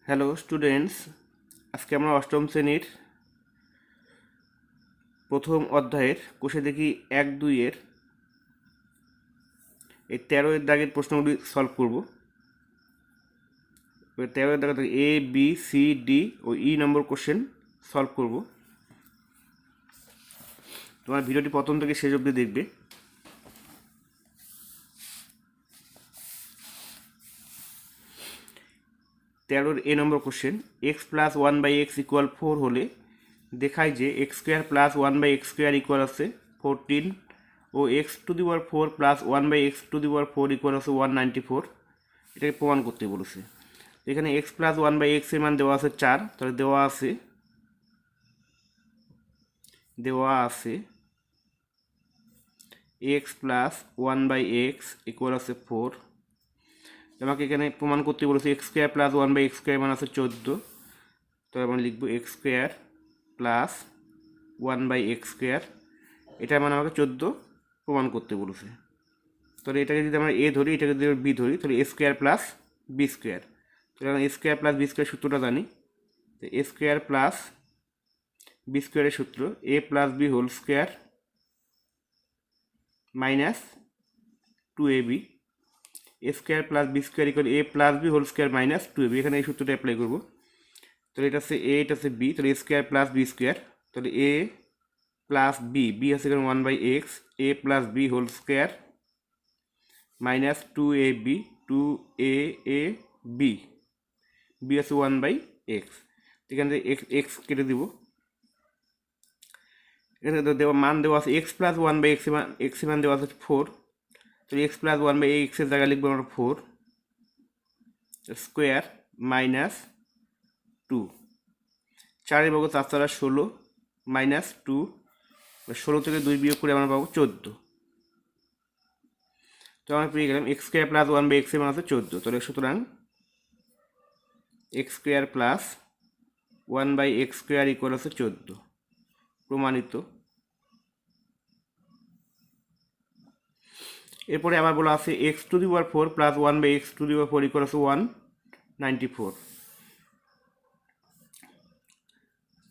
Hello students, আজকে আমরা অষ্টম শ্রেণীর প্রথম অধ্যায়ের কোষে দেখি 1-2 এই 13 দাগের প্রশ্নগুলি সলভ করব। 13 দাগে A B C D O E number question solve করব। তোমার ভিডিওটি প্রথম থেকে শেষ অবধি দেখবে। এ নম্বর কোশ্চেন, x + 1/x = 4 হলে দেখায় যে x² + 1/x² ইকুয়াল আছে 14 ও x⁴ + 1/x⁴ ইকুয়াল আছে 194। এটাকে প্রমাণ করতে বলেছে। এখানে x + 1/x এর মান দেওয়া আছে 4, তাহলে দেওয়া আছে x + 1/x ইকুয়াল আছে 4। আমাকে এখানে প্রমাণ করতে বলেছে x² + 1/x² মান আছে 14, তো আমরা লিখব x² + 1/x², এটার মান আমাকে 14 প্রমাণ করতে বলেছে। তাহলে এটাকে যদি আমরা a ধরি, এটাকে যদি b ধরি, তাহলে a² + b²। তাহলে আমরা a² + b² সূত্রটা জানি। তো a² + b² এর সূত্র a + b² - 2ab। a² + b² = a + b² - 2ab। এখানে এই সূত্রটা অ্যাপ্লাই করব। তাহলে এটা আছে a, এটা আছে b, তাহলে a² + b², তাহলে a + b আছে এখানে 1/x, a + b² - 2ab, 2ab, b আছে 1/x। এখানে x কেটে দিব। এখানে মান দেওয়া আছে x + 1/x x এর মান দেওয়া আছে 4, তাহলে x + 1/x এর জায়গায় লিখবো আমরা 4 স্কোয়ার - 2। 4 বর্গ 4 × 16 - 2, 16 থেকে 2 বিয়োগ করে আমরা পাবো 14। তো আমরা পেয়ে গেলাম x² + 1/x এর মান আছে 14। তাহলে সুতরাং x² + 1/x² ইকুয়াল আছে 14, প্রমাণিত। এরপরে আবার বলা আছে x⁴ + 1/x⁴ ইকুয়াল আছে 194।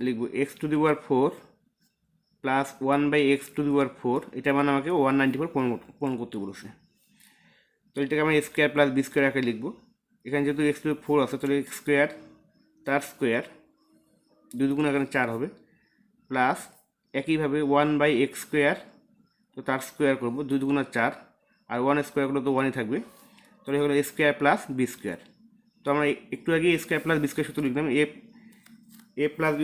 লিখব x⁴ + 1/x⁴, এটা মানে আমাকে 194 প্রমাণ করতে বলেছে। তো এটাকে আমরা a² + b² আকারে লিখব। এখানে যেহেতু x⁴ আছে, তাহলে x² তার স্কোয়ার 2 দুগুণ এখানে 4 হবে, প্লাস একইভাবে 1/x², তো তার স্কোয়ার করবো 2 দুগুণ 4, আর 1 স্কোয়ার করলে তো 1ই থাকবে। তাহলে হলো a² + b²। তো আমরা একটু আগে a² + b² সূত্র লিখলাম a + b²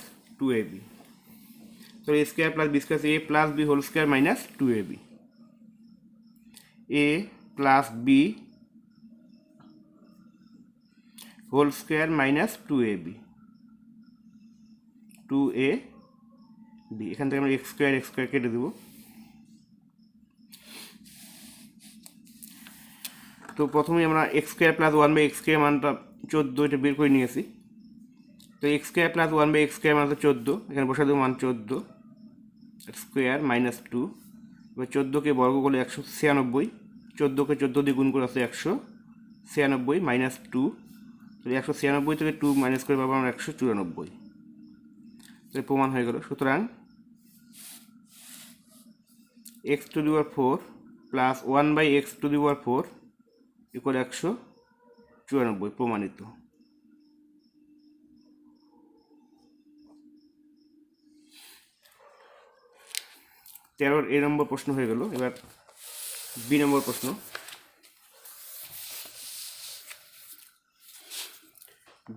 - 2ab। তো a² + b² a + b² - 2ab, a + b² - 2ab, 2ab। এখান থেকে আমরা x² কেটে দেবো। তো প্রথমেই আমরা x² + 1/x² মানটা 14 এটা বের করে নিয়েছি। তো x² + 1/x² মান 14, এখানে বসা দেবো মান 14 স্কোয়ার - 2। এবার 14কে বর্গ করলে 196, 14কে 14 দিয়ে গুণ করে আছে 196 - 2, তো 196 থেকে 2 মাইনাস করে পাবো আমরা 194। তাহলে প্রমাণ হয়ে গেল। সুতরাং x⁴ + 1/x⁴ ইকুয়াল 194, প্রমাণিত। এ নম্বর প্রশ্ন হয়ে গেল। এবার বি নম্বর প্রশ্ন।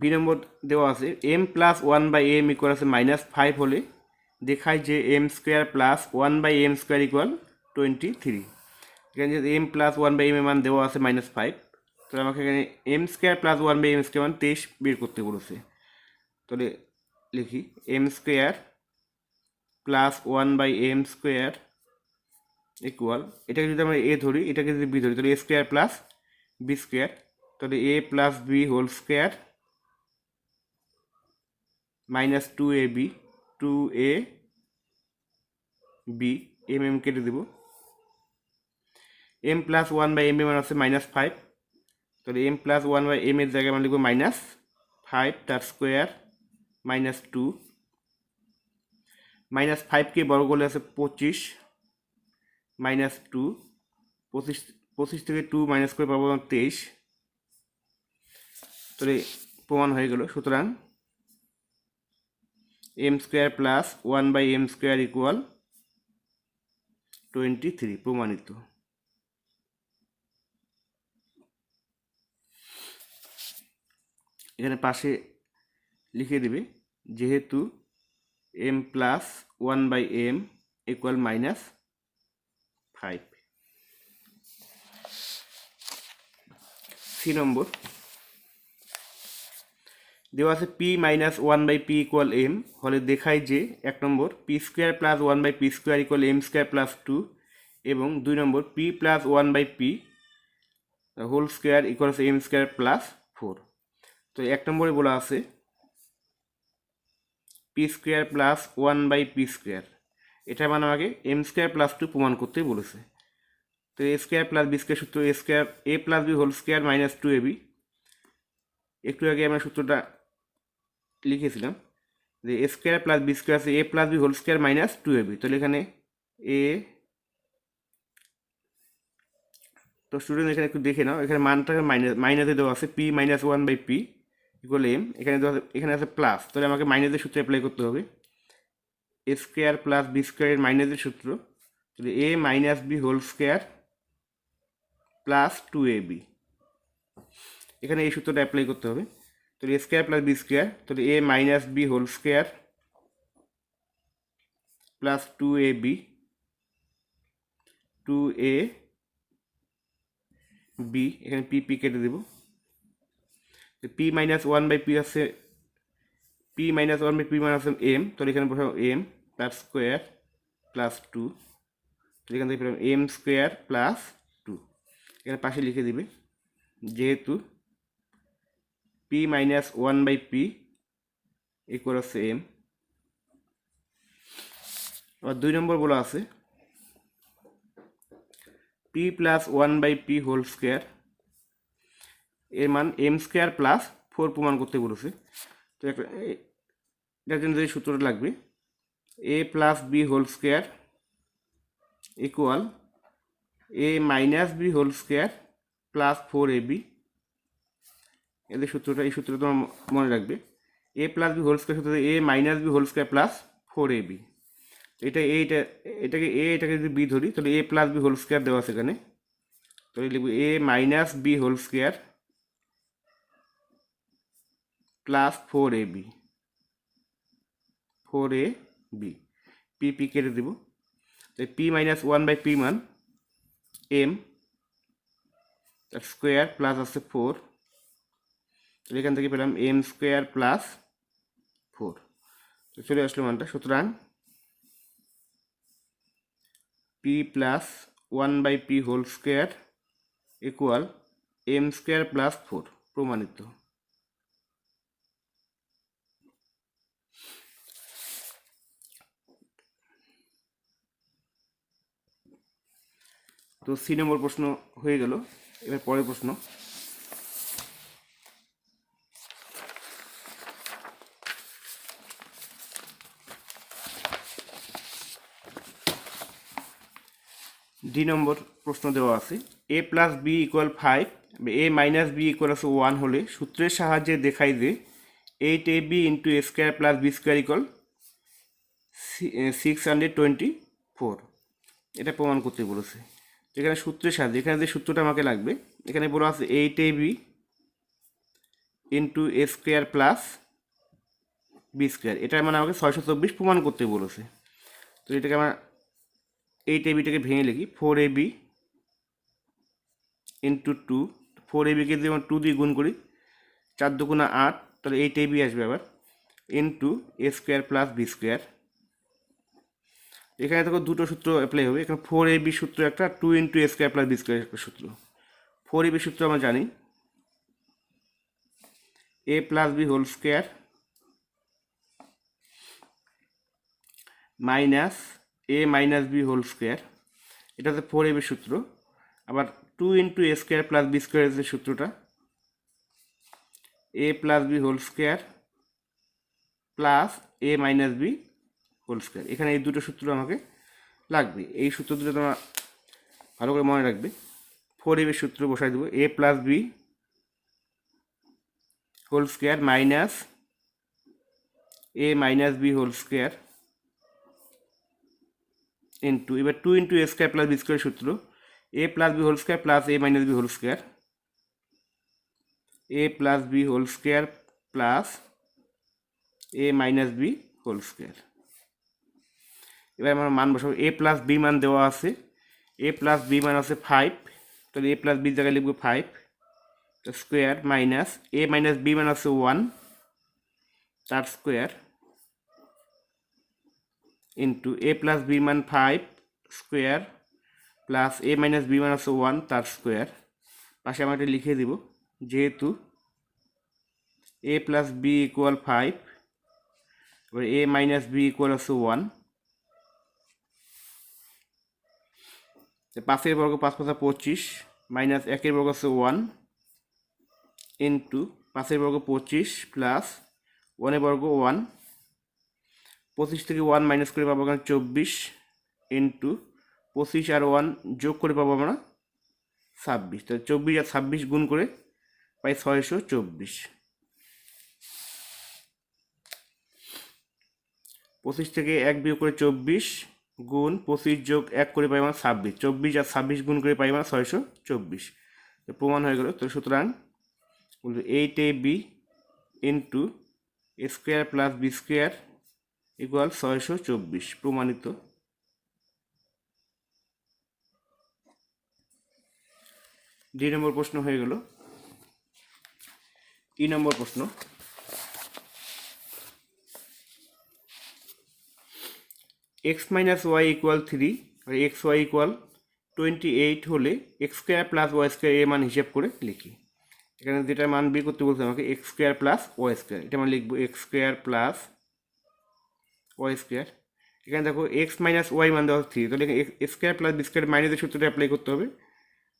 বি নম্বর দেওয়া আছে m + 1/m ইকুয়াল আছে -5 হলে দেখায় যে m² + 1/m² ইকুয়াল 23। এখানে যে m + 1/m এর মান দেওয়া আছে -5, তাহলে আমাকে এখানে m² + 1/m² মান 23 বের করতে বলেছে। তাহলে লিখি m² + 1/m² ইকুয়াল, এটাকে যদি আমরা a ধরি, এটাকে যদি b ধরি, তাহলে a² + b², তাহলে a + b² - 2ab, 2ab, mm কেটে দেব। m + 1/m এর মান আছে -5, তাহলে m + 1/m এর জায়গায় আমরা লিখব 5 তার স্কোয়ার মাইনাস 2 মাইনাস 5কে বর্গ করলে আছে 25 মাইনাস 2 25 থেকে 2 মাইনাস করে পাবো 23। তাহলে প্রমাণ হয়ে গেল। সুতরাং M square plus 1/m square equal 23 প্রমাণিত। এখানে পাশে লিখে দেবে যেহেতু m plus 1/m equal -5। C number দেওয়া আছে p minus 1/p equal m হলে দেখায় যে 1 number p square plus 1/p square equal m square plus 2 এবং 2 number p plus 1/p whole square equal m square plus 4। তো 1 নম্বরে বলা আছে p square plus 1/p square, এটা মানে আমাকে m স্কোয়ার প্লাস 2 প্রমাণ করতে বলেছে। তো a square plus b square সূত্র a square a plus b whole square minus 2ab। একটু আগে আমরা সূত্রটা লিখেছিলাম যে a square plus b square আছে a plus b whole square minus 2ab। তাহলে এখানে a, তো স্টুডেন্ট এখানে একটু দেখে নাও, এখানে মানটাকে মাইনাসে দেওয়া আছে p minus 1/p equal m, এখানে আছে প্লাস, তাহলে আমাকে মাইনাসের সূত্র অ্যাপ্লাই করতে হবে। a স্কোয়ার প্লাস b স্কোয়ারের মাইনাসের সূত্র, তাহলে a minus b whole square plus 2ab, এখানে এই সূত্রটা অ্যাপ্লাই করতে হবে। তাহলে a square plus b square, তাহলে a minus b whole square plus 2ab 2ab, এখানে p কেটে দেব। p মাইনাস 1/p আছে p মাইনাস 1/p মানে আছে m, তাহলে এখানে বসাবো m তার স্কোয়ার প্লাস 2, তাহলে এখান থেকে পেলাম m স্কোয়ার প্লাস 2। এখানে পাশে লিখে দিবে যেহেতু p মাইনাস 1/p ইকুয়াল আছে m। আবার 2 নম্বর বলা আছে p plus 1/p whole square এর মান m স্কোয়ার প্লাস 4 প্রমাণ করতে বলেছে। তো এটার জন্য যে সূত্রটা লাগবে a plus b whole square equal a minus b whole square plus 4ab। এদের সূত্রটা, এই সূত্রটা তোমার মনে রাখবে, a plus b whole square সূত্র a minus b whole square plus 4ab। এটাকে যদি b ধরি তাহলে a plus b whole square দেওয়া আছে এখানে, তাহলে লিখব a minus b whole square plus 4ab p কেটে দেব। তাই p মাইনাস 1/p মান m তার স্কোয়ার প্লাস আছে 4, তাহলে এখান থেকে পেলাম m স্কোয়ার প্লাস 4, তো চলে আসলো মানটা। সুতরাং p plus 1/p whole square equal m square plus 4 প্রমাণিত। তো সি নম্বর প্রশ্ন হয়ে গেল। এবার পরের প্রশ্ন, ডি নম্বর প্রশ্ন দেওয়া আছে a plus b equal 5 a minus b equal আছে 1 হলে সূত্রের সাহায্যে দেখাই যে 8ab into a square plus b square equal 624, এটা প্রমাণ করতে বলেছে। এখানে সূত্রের সাহায্যে, এখানে যে সূত্রটা আমাকে লাগবে, এখানে বলা আছে 8ab into a square plus b square, এটা মানে আমাকে 624 প্রমাণ করতে বলেছে। তো এটাকে আমরা 8abটাকে ভেঙে লিখি 4ab ইন্টু 2, 4abকে যদি আমরা 2 দিয়ে গুণ করি 4 দুগুণা 8, তাহলে 8ab আসবে আবার into a square plus b square. এখানে দেখো দুটো সূত্র অ্যাপ্লাই হবে, এখানে 4ab সূত্র একটা, 2 into a square plus b square একটা সূত্র। 4ab সূত্র আমরা জানি a plus b whole square minus a minus b whole square, এটা হচ্ছে 4ab সূত্র। আবার 2 into a square plus b স্কোয়ারের যে সূত্রটা A plus B whole square plus A minus B whole square. এখানে এই দুটো সূত্র আমাকে লাগবে। এই সূত্র দুটো তোমরা ভালো করে মনে রাখবে। 4ab সূত্র বসাই দেবো, A plus B whole square minus A minus B whole square into, এবার 2 into A square plus B square সূত্র, A plus B whole square plus A minus B whole square, A plus B whole square plus A minus B whole square. এবার আমার মান বসাবো, এ plus B মান দেওয়া আছে, এ plus B মান আছে 5, তাহলে এ প্লাস বির জায়গায় লিখবো 5 square minus A minus B মান আছে 1 তার স্কোয়ার ইন্টু এ প্লাস বি মান 5 square plus A minus B মান আছে 1 তার স্কোয়ার। পাশে আমরা এটা লিখে দিব, যেহেতু এ প্লাস বি ইকুয়াল 5, এবার এ মাইনাস বি ইকুয়াল আছে 1, 5 বর্গ 5 5 25 মাইনাস 1 বর্গ আছে 1 ইন্টু 5 বর্গ 25 প্লাস 1 বর্গ 1, 25 থেকে 1 মাইনাস করে পাবো এখানে 24 ইন্টু 25 আর 1 যোগ করে পাবো আমরা 26, তাহলে 24 আর 26 গুণ করে পাই 624। 25 থেকে 1 বিয়োগ করে 24 গুণ 25 যোগ 1 করে পাই আমরা 26, 24 আর 26 গুণ করে পাই আমরা 624। তো প্রমাণ হয়ে গেল। তো সুতরাং বলবো 8ab into A square plus B square equal 624 প্রমাণিত। 2 নম্বর প্রশ্ন হয়ে গেল। 3 নম্বর প্রশ্ন, x মাইনাস ওয়াই ইকুয়াল 3 আর এক্স ওয়াই ইকুয়াল 28 হলে x square plus Y square এর মান হিসেব করে লিখি। এখানে যেটা মান বের করতে বলছে আমাকে X square plus Y square, এটা আমরা লিখবো X square plus Y square. এখানে দেখো এক্স মাইনাস ওয়াই মান দেওয়া 3, তাহলে X square plus B square মাইনাসের সূত্রটা অ্যাপ্লাই করতে হবে।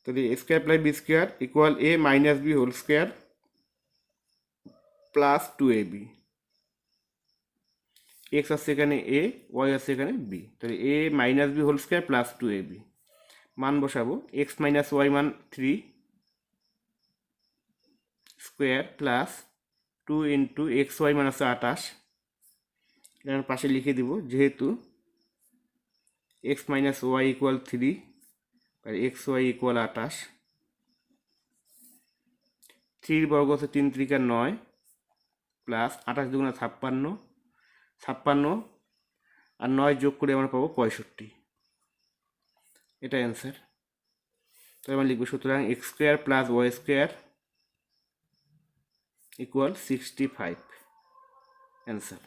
তাহলে A square plus B square equal A minus B whole square plus 2ab, X আছে এখানে এ, ওয়াই আছে এখানে বি, তাহলে A minus B whole square plus 2ab। মান বসাবো, এক্স মাইনাস ওয়াই মান 3 square plus 2 into x y মান আছে 28, এখানে পাশে লিখে দিব, যেহেতু এক্স মাইনাস ওয়াই ইকুয়াল 3 আর এক্স ওয়াই ইকুয়াল 28, 3 বর্গ আছে 3 × 9 প্লাস 28 দুগুণা 56, 56 আর 9 যোগ করে আমরা পাবো 65, এটা অ্যান্সার। তো আমরা লিখবো সুতরাং x square plus Y square equal 65 answer.